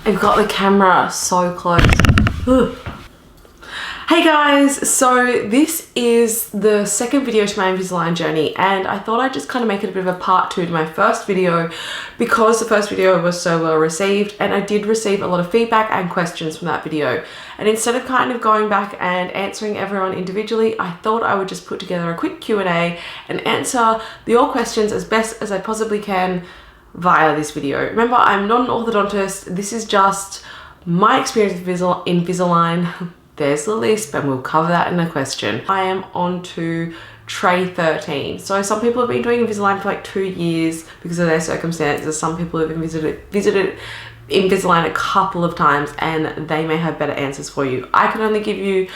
I've got the camera so close. Ugh. Hey guys, so this is the second video to my Invisalign journey, and I thought I'd just kind of make it a bit of a part two to my first video because the first video was so well received, and I did receive a lot of feedback and questions from that video. And instead of kind of going back and answering everyone individually, I thought I would just put together a quick Q&A and answer your questions as best as I possibly can via this video. Remember, I'm not an orthodontist. This is just my experience with Invisalign. There's the Lisp, and we'll cover that in a question. I am on to tray 13. So some people have been doing Invisalign for like 2 years because of their circumstances. Some people have visited Invisalign a couple of times and they may have better answers for you. I can only give you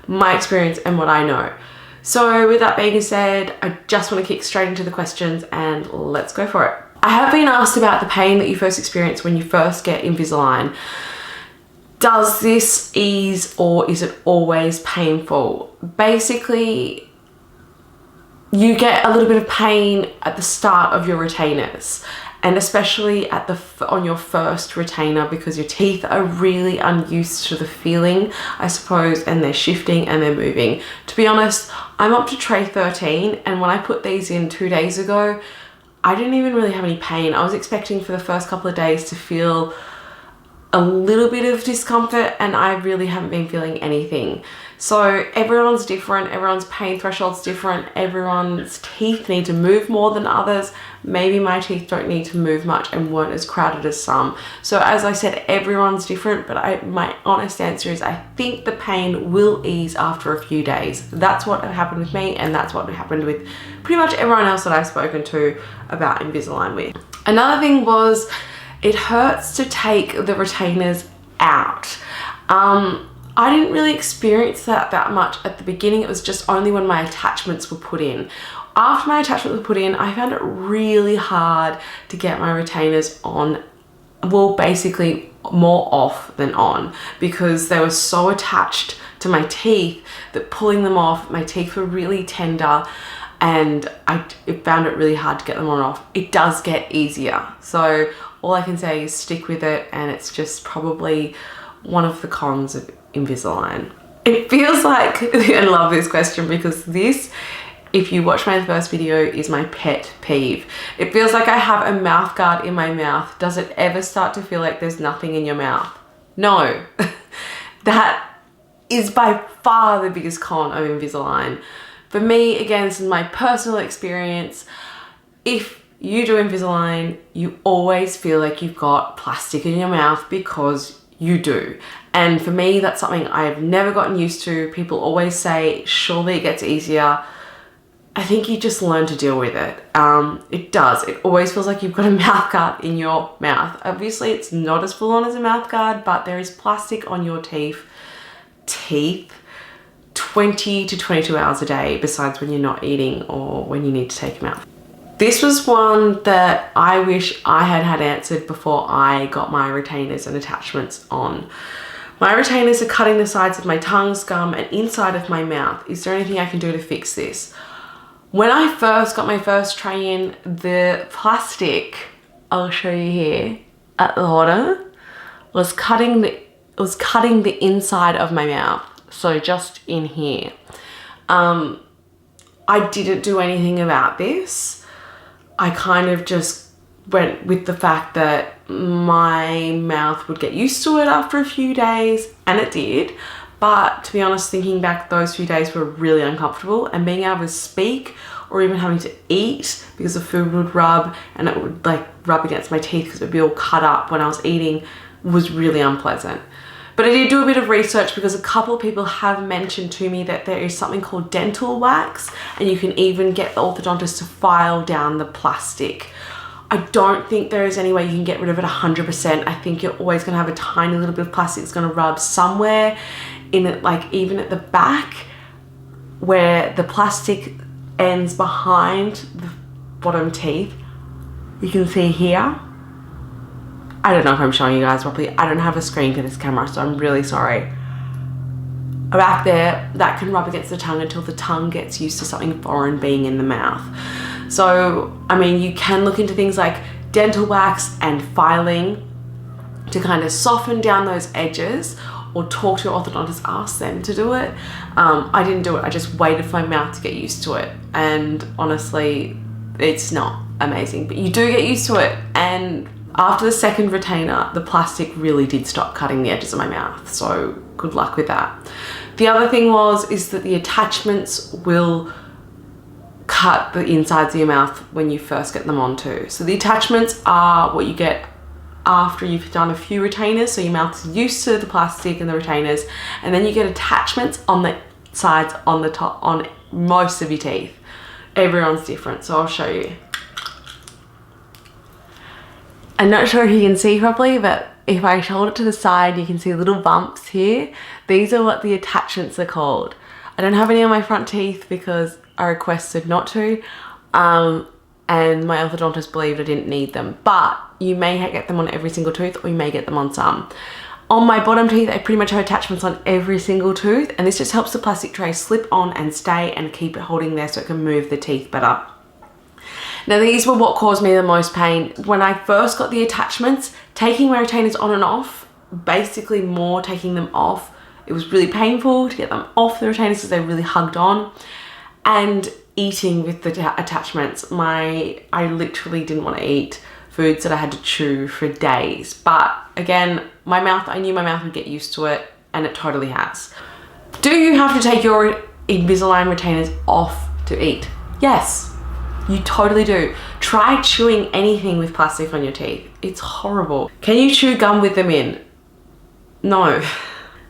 my experience and what I know. So with that being said, I just want to kick straight into the questions and let's go for it. I have been asked about the pain that you first experience when you first get Invisalign. Does this ease or is it always painful? Basically, you get a little bit of pain at the start of your retainers, and especially at on your first retainer, because your teeth are really unused to the feeling, I suppose, and they're shifting and they're moving. To be honest, I'm up to tray 13, and when I put these in 2 days ago, I didn't even really have any pain. I was expecting for the first couple of days to feel a little bit of discomfort, and I really haven't been feeling anything. So everyone's different, everyone's pain threshold's different, everyone's teeth need to move more than others. Maybe my teeth don't need to move much and weren't as crowded as some. So as I said, everyone's different, but my honest answer is I think the pain will ease after a few days. That's what happened with me, and that's what happened with pretty much everyone else that I've spoken to about Invisalign with. Another thing was, it hurts to take the retainers out. I didn't really experience that much at the beginning. It was just only when my attachments were put in. After my attachments were put in, I found it really hard to get my retainers on, well, basically more off than on, because they were so attached to my teeth that pulling them off, my teeth were really tender, and I found it really hard to get them on and off. It does get easier. So all I can say is stick with it, and it's just probably one of the cons of Invisalign. It feels like, I love this question because this, if you watch my first video, is my pet peeve. It feels like I have a mouth guard in my mouth. Does it ever start to feel like there's nothing in your mouth? No. That is by far the biggest con of Invisalign. For me, again, this is my personal experience. If you do Invisalign, you always feel like you've got plastic in your mouth, because you do. And for me, that's something I've never gotten used to. People always say, surely it gets easier. I think you just learn to deal with it. It does. It always feels like you've got a mouth guard in your mouth. Obviously, it's not as full on as a mouth guard, but there is plastic on your teeth 20 to 22 hours a day, besides when you're not eating or when you need to take them out. This was one that I wish I had answered before I got my retainers and attachments on. My retainers are cutting the sides of my tongue, scum, and inside of my mouth. Is there anything I can do to fix this? When I first got my first tray in, the plastic, I'll show you here, at the bottom, was cutting the inside of my mouth. So just in here. I didn't do anything about this. I kind of just went with the fact that my mouth would get used to it after a few days, and it did. But to be honest, thinking back, those few days were really uncomfortable, and being able to speak or even having to eat because the food would rub, and it would like rub against my teeth because it would be all cut up when I was eating, was really unpleasant. But I did do a bit of research because a couple of people have mentioned to me that there is something called dental wax, and you can even get the orthodontist to file down the plastic. I don't think there is any way you can get rid of it 100%. I think you're always going to have a tiny little bit of plastic that's going to rub somewhere in it, like even at the back where the plastic ends behind the bottom teeth. You can see here. I don't know if I'm showing you guys properly. I don't have a screen for this camera, so I'm really sorry. Back there, that can rub against the tongue until the tongue gets used to something foreign being in the mouth. So, I mean, you can look into things like dental wax and filing. to kind of soften down those edges, or talk to your orthodontist, ask them to do it. I didn't do it. I just waited for my mouth to get used to it. And honestly, it's not amazing, but you do get used to it. And after the second retainer, the plastic really did stop cutting the edges of my mouth. So good luck with that. The other thing is that the attachments will cut the insides of your mouth when you first get them on too. So the attachments are what you get after you've done a few retainers, so your mouth's used to the plastic and the retainers, and then you get attachments on the sides, on the top, on most of your teeth. Everyone's different, so I'll show you. I'm not sure if you can see properly, but if I hold it to the side, you can see little bumps here. These are what the attachments are called. I don't have any on my front teeth because I requested not to, and my orthodontist believed I didn't need them, but you may get them on every single tooth, or you may get them on some. On my bottom teeth, I pretty much have attachments on every single tooth, and this just helps the plastic tray slip on and stay and keep it holding there so it can move the teeth better. Now these were what caused me the most pain. When I first got the attachments, taking my retainers on and off, basically more taking them off, it was really painful to get them off the retainers because they really hugged on. And eating with the attachments, I literally didn't want to eat foods that I had to chew for days. But again, I knew my mouth would get used to it, and it totally has. Do you have to take your Invisalign retainers off to eat? Yes, you totally do. Try chewing anything with plastic on your teeth. It's horrible. Can you chew gum with them in? No.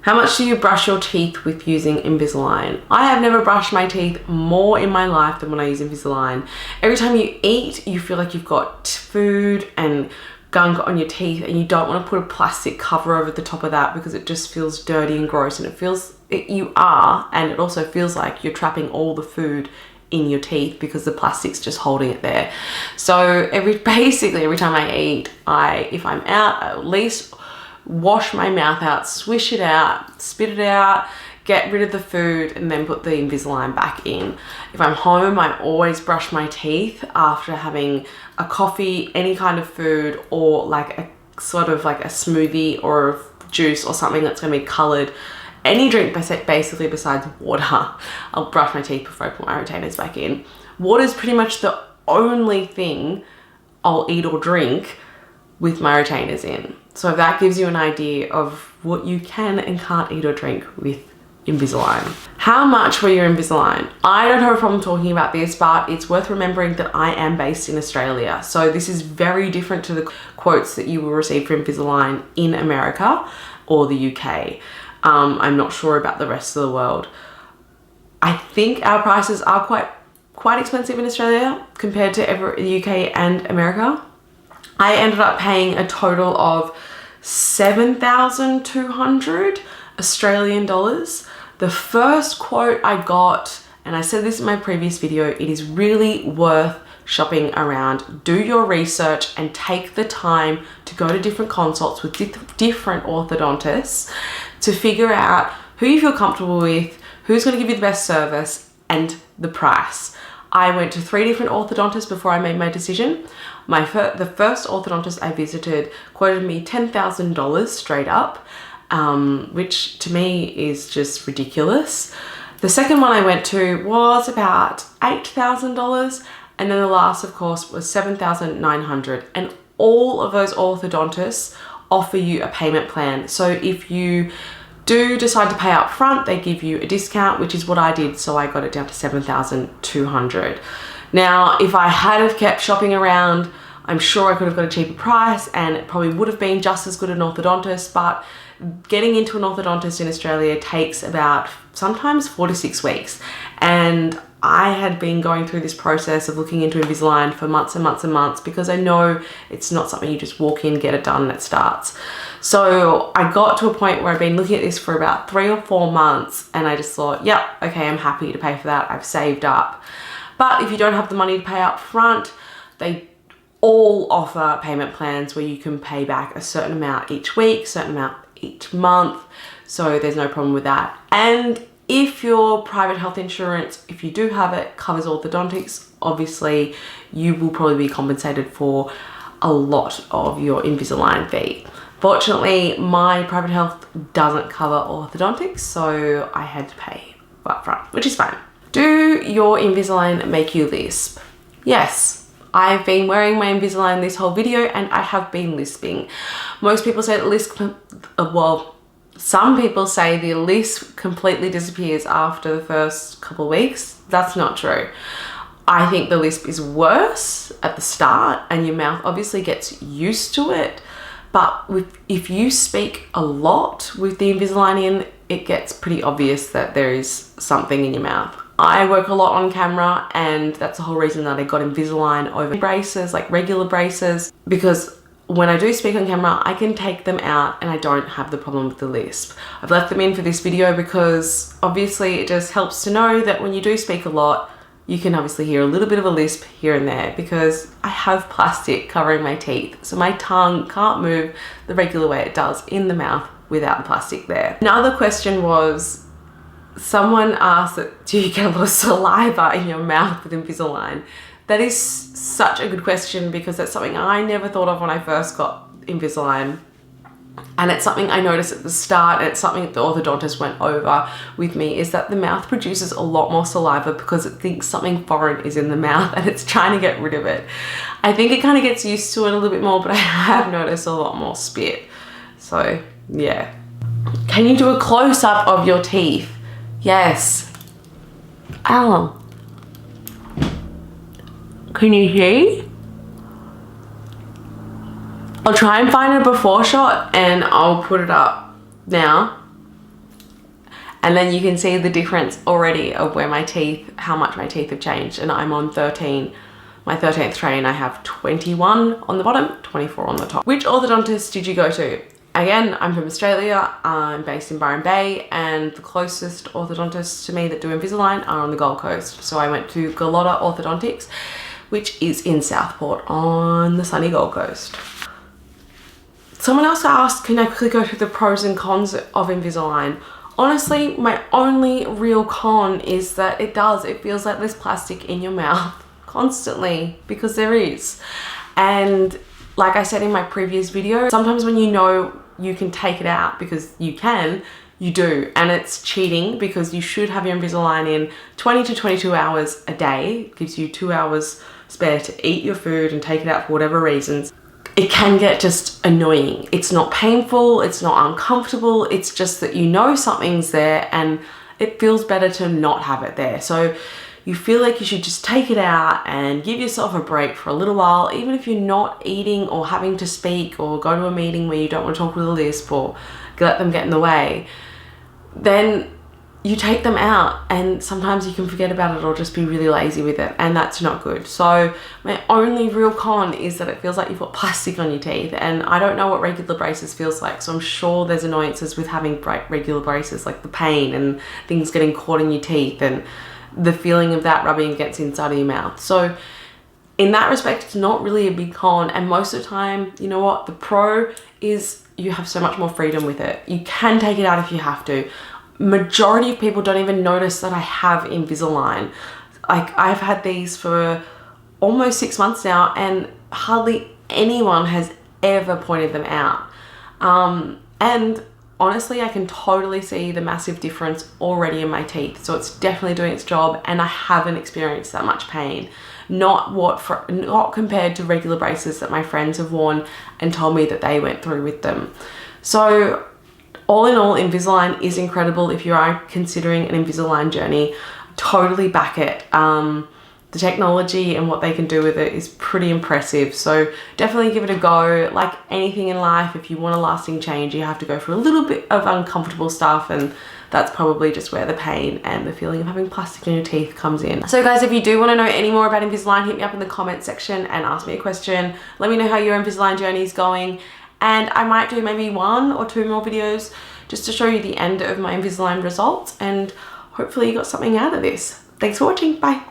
How much do you brush your teeth with using Invisalign? I have never brushed my teeth more in my life than when I use Invisalign. Every time you eat, you feel like you've got food and gunk on your teeth, and you don't want to put a plastic cover over the top of that because it just feels dirty and gross, and and it also feels like you're trapping all the food in your teeth because the plastic's just holding it there. So basically every time I eat, if I'm out, I at least wash my mouth out, swish it out, spit it out, get rid of the food, and then put the Invisalign back in. If I'm home, I always brush my teeth after having a coffee, any kind of food, or like a sort of like a smoothie or juice or something that's going to be colored. Any drink basically besides water, I'll brush my teeth before I put my retainers back in. Water is pretty much the only thing I'll eat or drink with my retainers in. So that gives you an idea of what you can and can't eat or drink with Invisalign. How much were your Invisalign? I don't have a problem talking about this, but it's worth remembering that I am based in Australia. So this is very different to the quotes that you will receive for Invisalign in America or the UK. I'm not sure about the rest of the world. I think our prices are quite expensive in Australia compared to the UK and America. I ended up paying a total of 7,200 Australian dollars. The first quote I got, and I said this in my previous video, it is really worth shopping around. Do your research and take the time to go to different consults with different orthodontists to figure out who you feel comfortable with, who's going to give you the best service, and the price. I went to 3 different orthodontists before I made my decision. The first orthodontist I visited quoted me $10,000 straight up, which to me is just ridiculous. The second one I went to was about $8,000, and then the last, of course, was $7,900. And all of those orthodontists offer you a payment plan. So if you do decide to pay up front, they give you a discount, which is what I did. So I got it down to $7,200. Now, if I had have kept shopping around, I'm sure I could have got a cheaper price, and it probably would have been just as good an orthodontist, but getting into an orthodontist in Australia takes about sometimes 4 to 6 weeks. And I had been going through this process of looking into Invisalign for months and months and months because I know it's not something you just walk in, get it done, and it starts. So I got to a point where I've been looking at this for about 3 or 4 months, and I just thought, yep, okay, I'm happy to pay for that. I've saved up. But if you don't have the money to pay up front, they all offer payment plans where you can pay back a certain amount each week, certain amount each month. So there's no problem with that. And if your private health insurance, if you do have it, covers orthodontics, obviously you will probably be compensated for a lot of your Invisalign fee. Fortunately, my private health doesn't cover orthodontics, so I had to pay upfront, which is fine. Do your Invisalign make you lisp? Yes. I've been wearing my Invisalign this whole video and I have been lisping. Most people say that lisp, some people say the lisp completely disappears after the first couple of weeks. That's not true. I think the lisp is worse at the start and your mouth obviously gets used to it. But if you speak a lot with the Invisalign in, it gets pretty obvious that there is something in your mouth. I work a lot on camera and that's the whole reason that I got Invisalign over braces, like regular braces, because when I do speak on camera, I can take them out and I don't have the problem with the lisp. I've left them in for this video because obviously it just helps to know that when you do speak a lot, you can obviously hear a little bit of a lisp here and there because I have plastic covering my teeth. So my tongue can't move the regular way it does in the mouth without the plastic there. Another question was, someone asked that, do you get a lot of saliva in your mouth with Invisalign? That is such a good question because that's something I never thought of when I first got Invisalign. And it's something I noticed at the start, and it's something the orthodontist went over with me, is that the mouth produces a lot more saliva because it thinks something foreign is in the mouth and it's trying to get rid of it. I think it kind of gets used to it a little bit more, but I have noticed a lot more spit. So yeah. Can you do a close-up of your teeth? Yes. Ow. Can you see? I'll try and find a before shot and I'll put it up now. And then you can see the difference already of where my teeth, how much my teeth have changed. And I'm on 13, my 13th tray, and I have 21 on the bottom, 24 on the top. Which orthodontist did you go to? Again, I'm from Australia, I'm based in Byron Bay, and the closest orthodontists to me that do Invisalign are on the Gold Coast. So I went to Gallotta Orthodontics, which is in Southport on the sunny Gold Coast. Someone else asked, can I quickly go through the pros and cons of Invisalign? Honestly, my only real con is that it feels like there's plastic in your mouth constantly, because there is. And like I said in my previous video, sometimes when you know you can take it out because you can, you do. And it's cheating because you should have your Invisalign in 20 to 22 hours a day. It gives you 2 hours spare to eat your food and take it out for whatever reasons. It can get just annoying. It's not painful, it's not uncomfortable, it's just that you know something's there and it feels better to not have it there. So you feel like you should just take it out and give yourself a break for a little while, even if you're not eating or having to speak or go to a meeting where you don't want to talk with a lisp or let them get in the way. Then you take them out and sometimes you can forget about it or just be really lazy with it, and that's not good. So my only real con is that it feels like you've got plastic on your teeth, and I don't know what regular braces feels like, so I'm sure there's annoyances with having regular braces, like the pain and things getting caught in your teeth and the feeling of that rubbing against the inside of your mouth. So in that respect, it's not really a big con, and most of the time, you know what, the pro is you have so much more freedom with it. You can take it out if you have to. Majority of people don't even notice that I have Invisalign. Like, I've had these for almost 6 months now and hardly anyone has ever pointed them out. And honestly, I can totally see the massive difference already in my teeth. So it's definitely doing its job and I haven't experienced that much pain. Not compared to regular braces that my friends have worn and told me that they went through with them. So all in all, Invisalign is incredible if you are considering an Invisalign journey. Totally back it. The technology and what they can do with it is pretty impressive. So definitely give it a go. Like anything in life, if you want a lasting change, you have to go through a little bit of uncomfortable stuff, and that's probably just where the pain and the feeling of having plastic in your teeth comes in. So guys, if you do want to know any more about Invisalign, hit me up in the comment section and ask me a question. Let me know how your Invisalign journey is going. And I might do maybe 1 or 2 more videos just to show you the end of my Invisalign results, and hopefully you got something out of this. Thanks for watching. Bye.